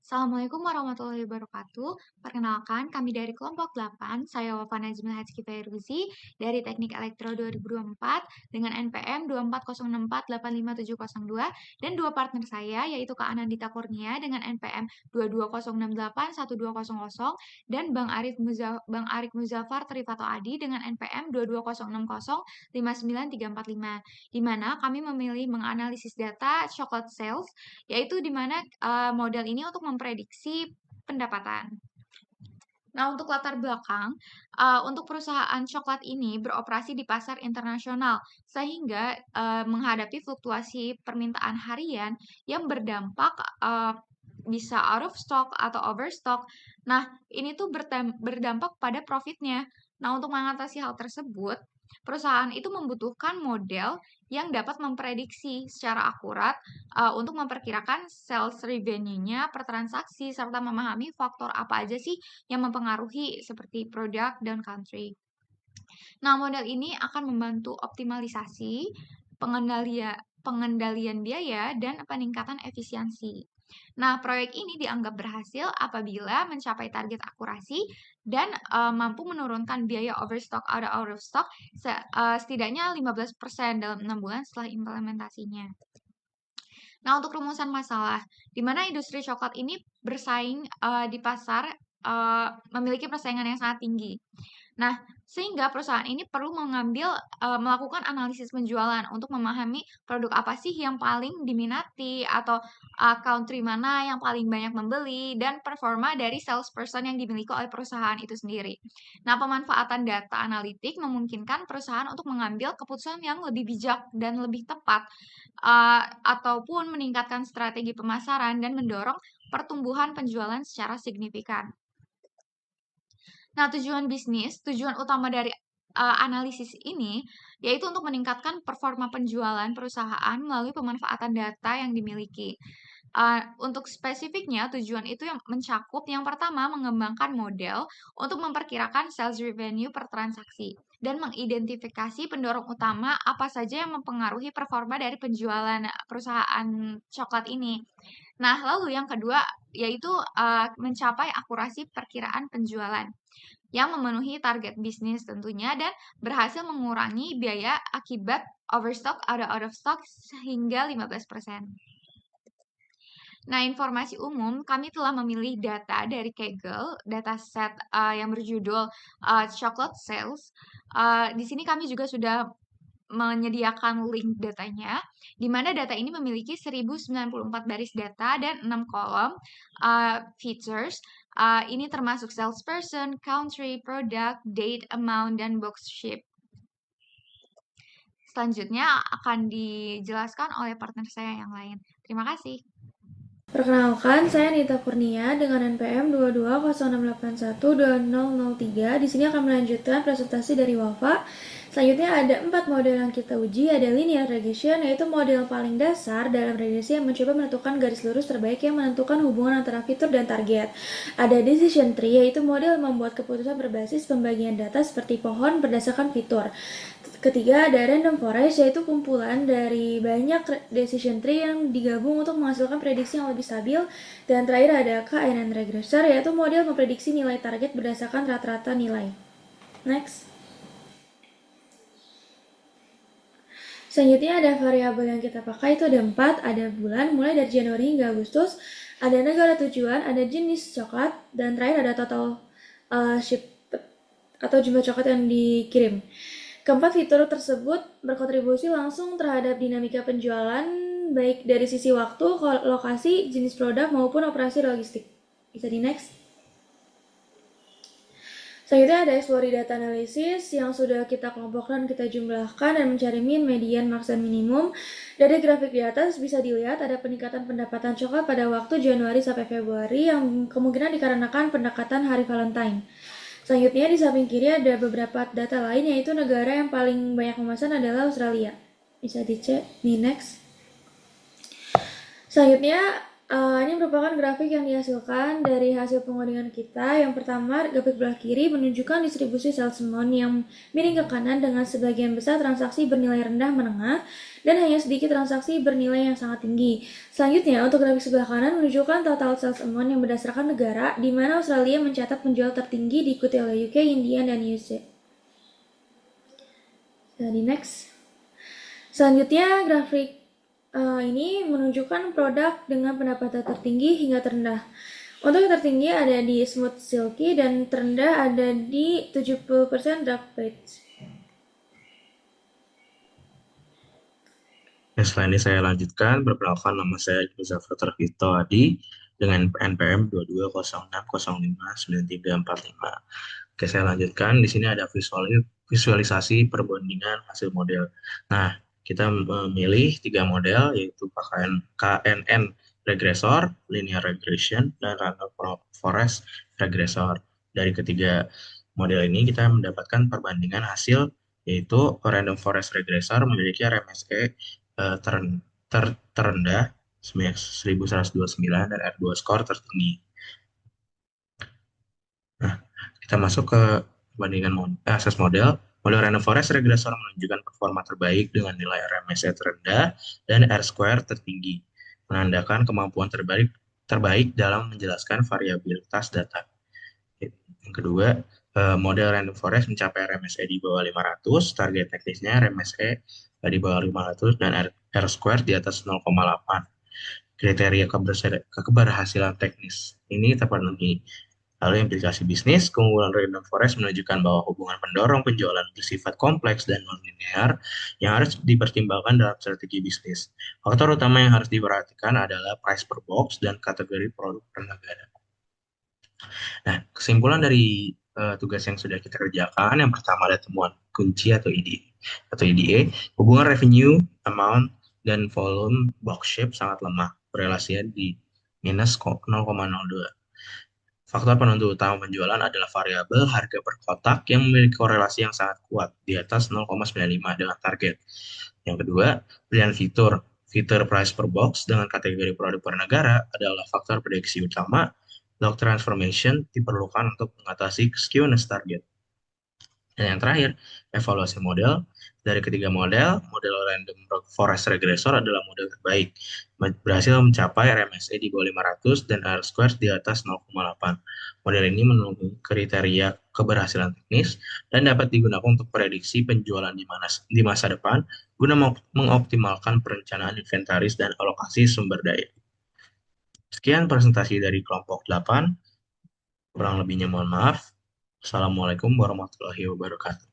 Assalamualaikum warahmatullahi wabarakatuh. Perkenalkan, kami dari kelompok 8, saya Wafa Najmil Hajki Fairuzi dari Teknik Elektro 2024 dengan NPM 24064857002 dan dua partner saya yaitu Kak Anandita Kurnia dengan NPM 220681200 dan Bang Arik Muzafar Trifato Adi dengan NPM 22060593545 di mana kami memilih menganalisis data coklat sales yaitu di mana model ini untuk memprediksi pendapatan. Nah, untuk latar belakang, untuk perusahaan coklat ini beroperasi di pasar internasional, sehingga menghadapi fluktuasi permintaan harian yang berdampak bisa out of stock atau overstock. Nah, ini tuh berdampak pada profitnya. Nah, untuk mengatasi hal tersebut, perusahaan itu membutuhkan model yang dapat memprediksi secara akurat untuk memperkirakan sales revenue-nya per transaksi serta memahami faktor apa aja sih yang mempengaruhi seperti produk dan country. Nah, model ini akan membantu optimalisasi, pengendalian biaya, dan peningkatan efisiensi. Nah, proyek ini dianggap berhasil apabila mencapai target akurasi dan mampu menurunkan biaya overstock atau out of stock setidaknya 15% dalam 6 bulan setelah implementasinya. Nah, untuk rumusan masalah, di mana industri coklat ini bersaing di pasar memiliki persaingan yang sangat tinggi. Nah, sehingga perusahaan ini perlu melakukan analisis penjualan untuk memahami produk apa sih yang paling diminati atau country mana yang paling banyak membeli dan performa dari salesperson yang dimiliki oleh perusahaan itu sendiri. Nah, pemanfaatan data analitik memungkinkan perusahaan untuk mengambil keputusan yang lebih bijak dan lebih tepat ataupun meningkatkan strategi pemasaran dan mendorong pertumbuhan penjualan secara signifikan. Nah, tujuan utama dari analisis ini yaitu untuk meningkatkan performa penjualan perusahaan melalui pemanfaatan data yang dimiliki. Untuk spesifiknya, tujuan itu yang mencakup yang pertama mengembangkan model untuk memperkirakan sales revenue per transaksi dan mengidentifikasi pendorong utama apa saja yang mempengaruhi performa dari penjualan perusahaan coklat ini. Nah, lalu yang kedua yaitu mencapai akurasi perkiraan penjualan yang memenuhi target bisnis tentunya dan berhasil mengurangi biaya akibat overstock atau out of stock hingga 15%. Nah, informasi umum, kami telah memilih data dari Kaggle, dataset yang berjudul Chocolate Sales. Di sini kami juga sudah menyediakan link datanya, di mana data ini memiliki 1094 baris data dan 6 kolom features. Ini termasuk salesperson, country, product, date, amount, dan box ship. Selanjutnya akan dijelaskan oleh partner saya yang lain. Terima kasih. Perkenalkan, saya Nita Kurnia dengan NPM 22068120003. Di sini akan melanjutkan presentasi dari Wafa. Selanjutnya ada 4 model yang kita uji. Ada linear regression, yaitu model paling dasar dalam regresi yang mencoba menentukan garis lurus terbaik yang menentukan hubungan antara fitur dan target. Ada decision tree, yaitu model membuat keputusan berbasis pembagian data seperti pohon berdasarkan fitur. Ketiga, ada random forest, yaitu kumpulan dari banyak decision tree yang digabung untuk menghasilkan prediksi yang lebih stabil. Dan terakhir ada KNN regressor, yaitu model memprediksi nilai target berdasarkan rata-rata nilai. Next. Selanjutnya ada variabel yang kita pakai, itu ada 4, ada bulan, mulai dari Januari hingga Agustus, ada negara tujuan, ada jenis coklat, dan terakhir ada total ship atau jumlah coklat yang dikirim. Keempat fitur tersebut berkontribusi langsung terhadap dinamika penjualan, baik dari sisi waktu, lokasi, jenis produk, maupun operasi logistik. Bisa di next. Selanjutnya ada explore data analysis yang sudah kita kelompokkan, kita jumlahkan, dan mencari mean, median, max, dan minimum. Dari grafik di atas bisa dilihat ada peningkatan pendapatan coklat pada waktu Januari sampai Februari yang kemungkinan dikarenakan pendekatan hari Valentine. Selanjutnya di samping kiri ada beberapa data lain, yaitu negara yang paling banyak memesan adalah Australia. Bisa dicek di next. Selanjutnya ini merupakan grafik yang dihasilkan dari hasil pengodingan kita. Yang pertama, grafik belah kiri menunjukkan distribusi sales amount yang miring ke kanan dengan sebagian besar transaksi bernilai rendah menengah. dan hanya sedikit transaksi bernilai yang sangat tinggi. Selanjutnya, untuk grafik sebelah kanan menunjukkan total sales amount yang berdasarkan negara, di mana Australia mencatat penjual tertinggi diikuti oleh UK, India, dan USA. Jadi next. Selanjutnya, grafik ini menunjukkan produk dengan pendapatan tertinggi hingga terendah. Untuk yang tertinggi ada di Smooth Silky dan terendah ada di 70% Dark Beige. Setelah ini saya lanjutkan, perkenalkan nama saya Joseph Vito Adi dengan NPM 2206059345. Oke, saya lanjutkan. Di sini ada visualisasi perbandingan hasil model. Nah, kita memilih 3 model, yaitu KNN regressor, linear regression, dan random forest regressor. Dari ketiga model ini, kita mendapatkan perbandingan hasil, yaitu random forest regressor memiliki RMSE terendah 1129 dan R2 score tertinggi. Nah, kita masuk ke perbandingan akses model. Model random forest regressor menunjukkan performa terbaik dengan nilai RMSE terendah dan R-square tertinggi, menandakan kemampuan terbaik dalam menjelaskan variabilitas data. Yang kedua, model random forest mencapai RMSE di bawah 500, target teknisnya RMSE di bawah 500 dan R-square di atas 0,8. Kriteria keberhasilan teknis ini terpenuhi. Lalu implikasi bisnis, keunggulan random forest menunjukkan bahwa hubungan pendorong penjualan bersifat kompleks dan non-linear yang harus dipertimbangkan dalam strategi bisnis. Faktor utama yang harus diperhatikan adalah price per box dan kategori produk per negara. Nah, kesimpulan dari tugas yang sudah kita kerjakan, yang pertama ada temuan kunci atau EDA. Hubungan revenue, amount, dan volume box shape sangat lemah, berelasinya di minus 0,02. Faktor penentu utama penjualan adalah variabel harga per kotak yang memiliki korelasi yang sangat kuat, di atas 0,95 dengan target. Yang kedua, pilihan fitur price per box dengan kategori produk per negara adalah faktor prediksi utama. Log transformation diperlukan untuk mengatasi skewness target. Dan yang terakhir, evaluasi model. Dari ketiga model random forest regressor adalah model terbaik. Berhasil mencapai RMSE di bawah 500 dan R-square di atas 0,8. Model ini memenuhi kriteria keberhasilan teknis dan dapat digunakan untuk prediksi penjualan di masa depan guna mengoptimalkan perencanaan inventaris dan alokasi sumber daya. Sekian presentasi dari kelompok 8. Kurang lebihnya mohon maaf. Assalamualaikum warahmatullahi wabarakatuh.